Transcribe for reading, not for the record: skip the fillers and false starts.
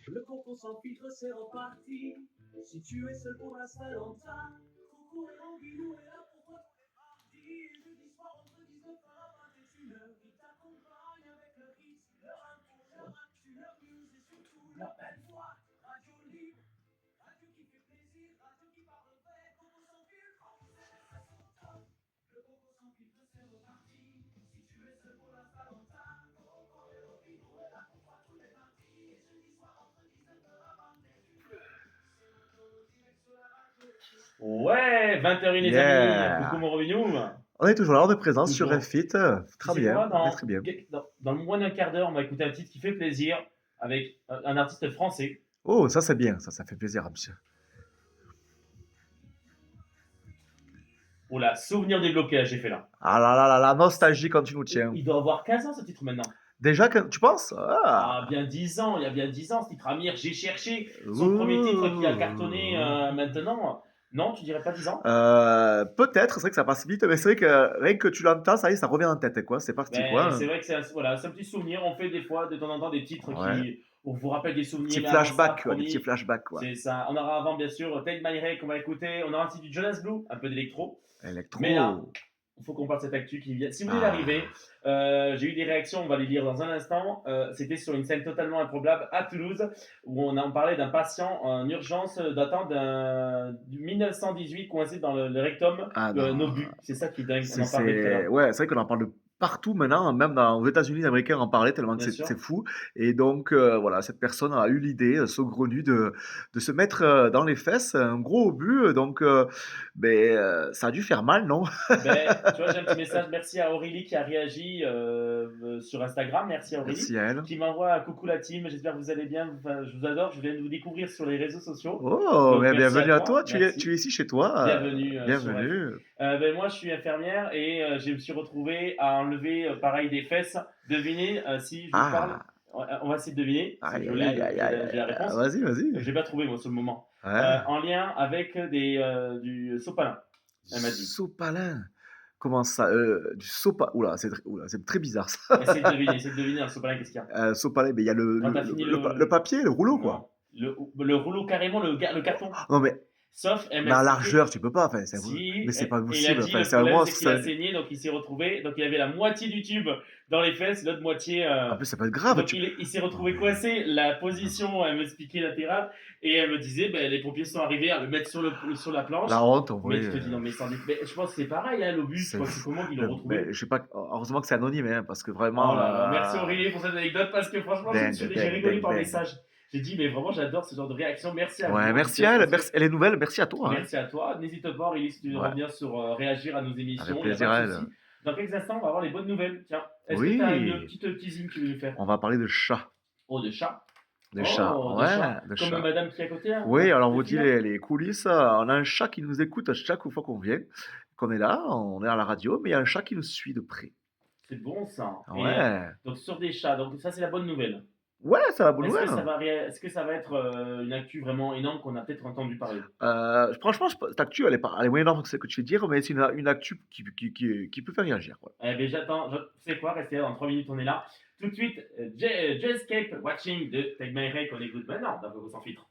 Le concours sans filtre, c'est reparti. Si tu es seul pour la Saint-Valentin, Coco et Anguillou est là pour toi tous les mardis. Et jeudi soir entre 19h et 21h, ils t'accompagnent avec leur hit, leur info, leur actu, leur news et surtout leur belle voix. Radio libre, radio qui fait plaisir, radio qui parle vrai. Coco sans filtre, on vous aime, ça son top. Le concours sans filtre, c'est reparti. Si tu es seul pour la Saint-Valentin, Coco et Anguillou est là pour toi tous les mardis. Et jeudi soir entre 19h et 21h. Ouais, 20h01 les amis, coucou Yeah. mon Robinhoum. On est toujours là, on est présent sur Toujours. Refit. Tu Très sais bien, quoi, on est très bien. dans le moins d'un quart d'heure, on va écouter un titre qui fait plaisir avec un artiste français. Oh, ça c'est bien, ça fait plaisir, monsieur. Oh là, souvenir débloqué, j'ai fait là. Ah là là là, la nostalgie quand tu nous tiens. Il doit avoir 15 ans ce titre maintenant. Déjà, tu penses? Ah, bien 10 ans, il y a bien 10 ans ce titre. Amir, j'ai cherché son premier titre qui a cartonné maintenant. Non, tu dirais pas 10 ans? Peut-être, c'est vrai que ça passe vite, mais c'est vrai que rien que tu l'entends, ça y est, ça revient en tête, quoi. C'est parti, Mais quoi. c'est vrai que c'est voilà, c'est un petit souvenir. On fait des fois, de temps en temps, des titres Ouais. qui on vous rappelle des souvenirs. Petit mais avant ça, flashback, quoi, des promis, petits flashbacks, quoi. c'est ça. On aura avant, bien sûr, Take My Breath qu'on va écouter. On aura aussi du Jonas Blue, un peu d'électro. Électro. Mais là, il faut qu'on parle de cette actu qui vient. Si vous voulez d'arriver, j'ai eu des réactions, on va les lire dans un instant. C'était sur une scène totalement improbable à Toulouse, où on parlait d'un patient en urgence datant du 1918 coincé dans le rectum Nobu. C'est ça qui est dingue, on en parlait tout à l'heure. Ouais, c'est vrai qu'on en parle de partout maintenant, même aux États-Unis, les Américains en parlaient tellement que Bien sûr. c'est fou. Et donc, voilà, cette personne a eu l'idée saugrenue de se mettre dans les fesses un gros obus. Donc, ça a dû faire mal, non? Ben, tu vois, j'ai un petit message. Merci à Aurélie qui a réagi sur Instagram. Merci à Aurélie. Merci à elle. Qui m'envoie un coucou la team. J'espère que vous allez bien. Enfin, je vous adore. Je viens de vous découvrir sur les réseaux sociaux. Oh, Donc, mais merci bienvenue à à toi. toi. Tu es ici chez toi. Bienvenue. Bienvenue. Ben, moi, je suis infirmière et je me suis retrouvé à enlever pareil des fesses. Devinez si je vous parle. On va essayer de deviner. Si j'ai la réponse. Vas-y. Je l'ai pas trouvé moi sur le moment. Ouais. En lien avec du sopalin. Elle m'a dit. Sopalin. Comment ça? Du sopalin. Oula, c'est très bizarre ça. Essaye de deviner un sopalin, qu'est-ce qu'il y a? Sopalin, mais il y a le papier, le rouleau, quoi. Le rouleau, carrément, le carton. Non, mais. Sauf, Mais à largeur, tu peux pas. Enfin, si, mais c'est pas il a possible. dit, Enfin, le c'est un problème, monstre. c'est qu'il a saigné, donc il s'est retrouvé. Donc il avait la moitié du tube dans les fesses, l'autre moitié. En plus, ça peut être grave. Donc il s'est retrouvé coincé. La position, elle m'expliquait latérale. Et elle me disait, ben, les pompiers sont arrivés à le mettre sur la planche. La honte, en vrai. Mais tu te dis, non, mais je pense que c'est pareil, hein, l'obus. Je pense que c'est comment qu'ils l'ont retrouvé. Je sais pas. Heureusement que c'est anonyme, hein, parce que vraiment. Oh là là, merci Aurélie pour cette anecdote, parce que franchement, j'ai rigolé par message. J'ai dit, mais vraiment, j'adore ce genre de réaction. Merci à vous. Ouais, merci à elle. Elle est nouvelle. Merci à toi. Merci à toi. N'hésite pas, Aurélie, si tu veux revenir sur réagir à nos émissions. Avec plaisir à elle. Dans quelques instants, on va avoir les bonnes nouvelles. Tiens, est-ce que tu as une petite teasing que tu veux nous faire? On va parler de chat. Oh, de chat. De chat, ouais. Comme madame qui est à côté. Hein, oui, alors on vous dit les coulisses. On a un chat qui nous écoute à chaque fois qu'on vient, qu'on est là, on est à la radio, mais il y a un chat qui nous suit de près. C'est bon ça. Ouais. Donc sur des chats, donc ça c'est la bonne nouvelle. Ouais, c'est la bonne nouvelle. Est-ce que ça va être une actu vraiment énorme qu'on a peut-être entendu parler? Franchement, cette actu, elle est moins énorme que ce que tu veux dire, mais c'est une actu qui peut faire réagir. Ouais. Eh bien, j'attends. Tu sais quoi, restez là, dans 3 minutes, on est là. Tout de suite, Just Keep Watching de Take My Breath qu'on écoute maintenant dans Coco sans filtre.